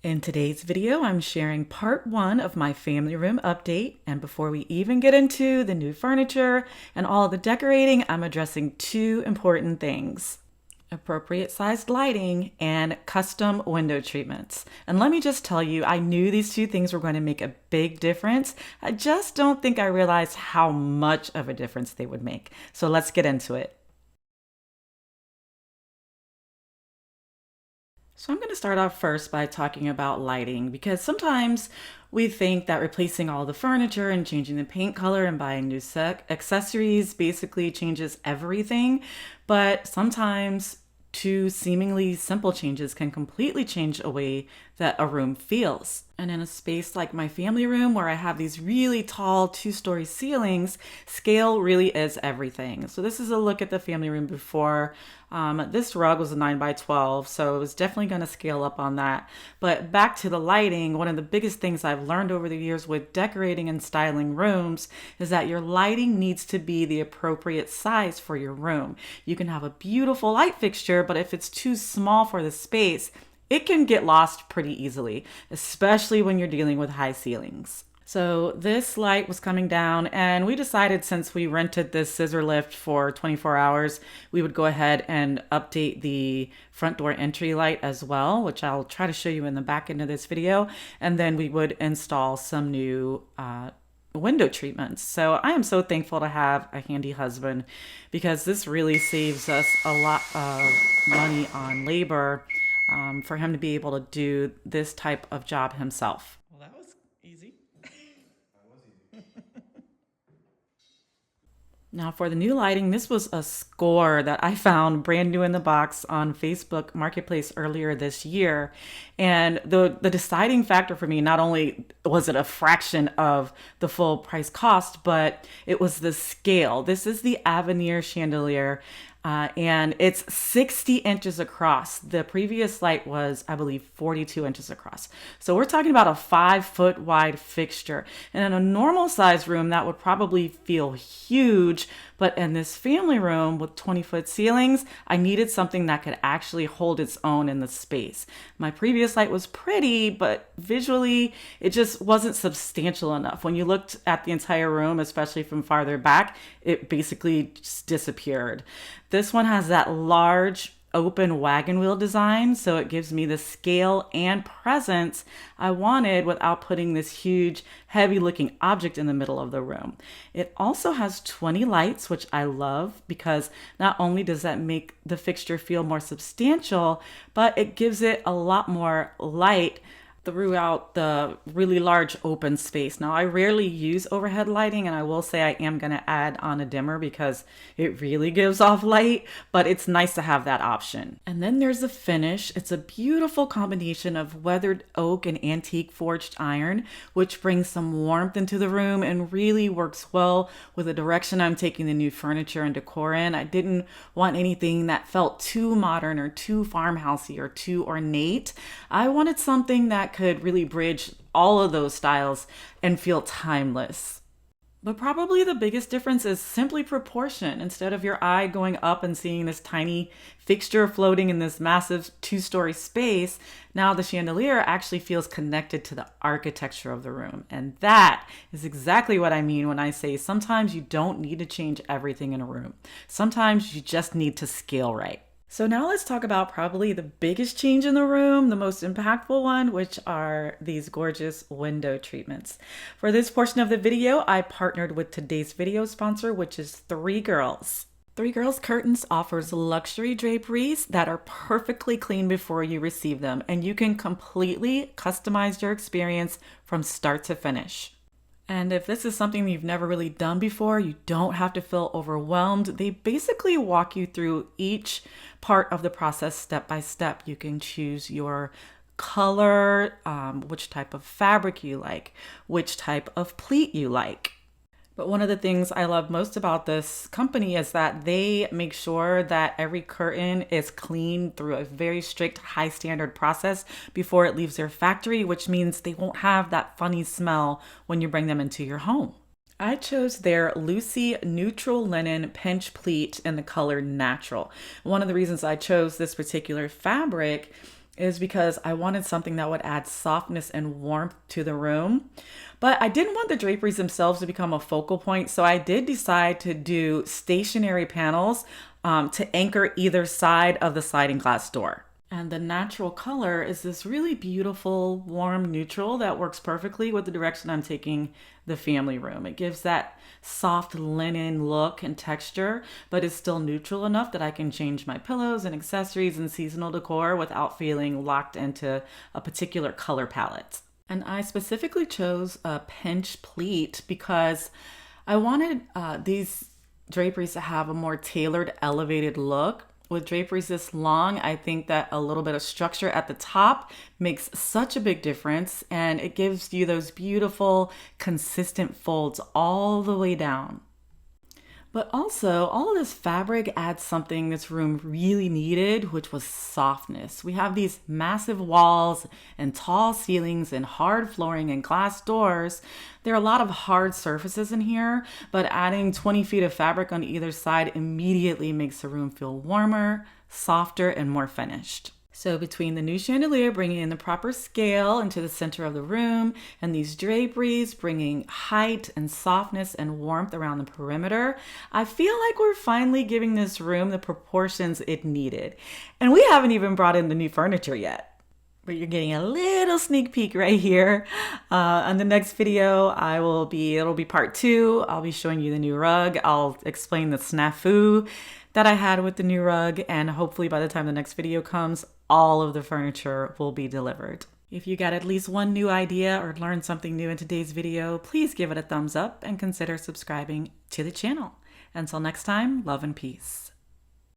In today's video, I'm sharing part one of my family room update. And before we even get into the new furniture and all the decorating, I'm addressing two important things: appropriate sized lighting and custom window treatments. And let me just tell you, I knew these two things were going to make a big difference. I just don't think I realized how much of a difference they would make. So let's get into it. So I'm going to start off first by talking about lighting, because sometimes we think that replacing all the furniture and changing the paint color and buying new accessories basically changes everything. But sometimes two seemingly simple changes can completely change a way that a room feels. And in a space like my family room, where I have these really tall 2-story ceilings, scale really is everything. So this is a look at the family room before. This rug was a 9x12, so it was definitely going to scale up on that. But back to the lighting, one of the biggest things I've learned over the years with decorating and styling rooms is that your lighting needs to be the appropriate size for your room. You can have a beautiful light fixture, but if it's too small for the space, it can get lost pretty easily, especially when you're dealing with high ceilings. So this light was coming down, and we decided, since we rented this scissor lift for 24 hours, we would go ahead and update the front door entry light as well, which I'll try to show you in the back end of this video. And then we would install some new window treatments. So I am so thankful to have a handy husband, because this really saves us a lot of money on labor, for him to be able to do this type of job himself. Well, that was easy. Now for the new lighting, this was a score that I found brand new in the box on Facebook Marketplace earlier this year. And the deciding factor for me, not only was it a fraction of the full price cost, but it was the scale. This is the Avenir Chandelier. And it's 60 inches across. The previous light was, I believe, 42 inches across. So we're talking about a 5-foot wide fixture. And in a normal size room, that would probably feel huge. But in this family room with 20-foot ceilings, I needed something that could actually hold its own in the space. My previous light was pretty, but visually, it just wasn't substantial enough. When you looked at the entire room, especially from farther back, it basically just disappeared. This one has that large open wagon wheel design, so it gives me the scale and presence I wanted without putting this huge, heavy looking object in the middle of the room. It also has 20 lights, which I love, because not only does that make the fixture feel more substantial, but it gives it a lot more light throughout the really large open space. Now, I rarely use overhead lighting, and I will say I am going to add on a dimmer because it really gives off light, but it's nice to have that option. And then there's the finish. It's a beautiful combination of weathered oak and antique forged iron, which brings some warmth into the room and really works well with the direction I'm taking the new furniture and decor in. I didn't want anything that felt too modern or too farmhousey or too ornate. I wanted something that could really bridge all of those styles and feel timeless. But probably the biggest difference is simply proportion. Instead of your eye going up and seeing this tiny fixture floating in this massive 2-story space, now the chandelier actually feels connected to the architecture of the room. And that is exactly what I mean when I say sometimes you don't need to change everything in a room. Sometimes you just need to scale right. So now let's talk about probably the biggest change in the room, the most impactful one, which are these gorgeous window treatments. For this portion of the video, I partnered with today's video sponsor, which is 3 Girls. 3 Girls Curtains offers luxury draperies that are perfectly clean before you receive them, and you can completely customize your experience from start to finish. And if this is something you've never really done before, you don't have to feel overwhelmed. They basically walk you through each part of the process step by step. You can choose your color, which type of fabric you like, which type of pleat you like. But one of the things I love most about this company is that they make sure that every curtain is cleaned through a very strict high standard process before it leaves their factory, which means they won't have that funny smell when you bring them into your home. I chose their Lucy neutral linen pinch pleat in the color natural. One of the reasons I chose this particular fabric is because I wanted something that would add softness and warmth to the room. But I didn't want the draperies themselves to become a focal point, so I did decide to do stationary panels to anchor either side of the sliding glass door. And the natural color is this really beautiful, warm neutral that works perfectly with the direction I'm taking the family room. It gives that soft linen look and texture, but is still neutral enough that I can change my pillows and accessories and seasonal decor without feeling locked into a particular color palette. And I specifically chose a pinch pleat because I wanted these draperies to have a more tailored, elevated look. With draperies this long, I think that a little bit of structure at the top makes such a big difference, and it gives you those beautiful, consistent folds all the way down. But also, all of this fabric adds something this room really needed, which was softness. We have these massive walls and tall ceilings and hard flooring and glass doors. There are a lot of hard surfaces in here, but adding 20 feet of fabric on either side immediately makes the room feel warmer, softer, and more finished. So between the new chandelier bringing in the proper scale into the center of the room and these draperies bringing height and softness and warmth around the perimeter, I feel like we're finally giving this room the proportions it needed. And we haven't even brought in the new furniture yet. But you're getting a little sneak peek right here. On the next video, it'll be part 2. I'll be showing you the new rug. I'll explain the snafu that I had with the new rug, and hopefully by the time the next video comes, all of the furniture will be delivered. If you got at least one new idea or learned something new in today's video, please give it a thumbs up and consider subscribing to the channel. Until next time, love and peace.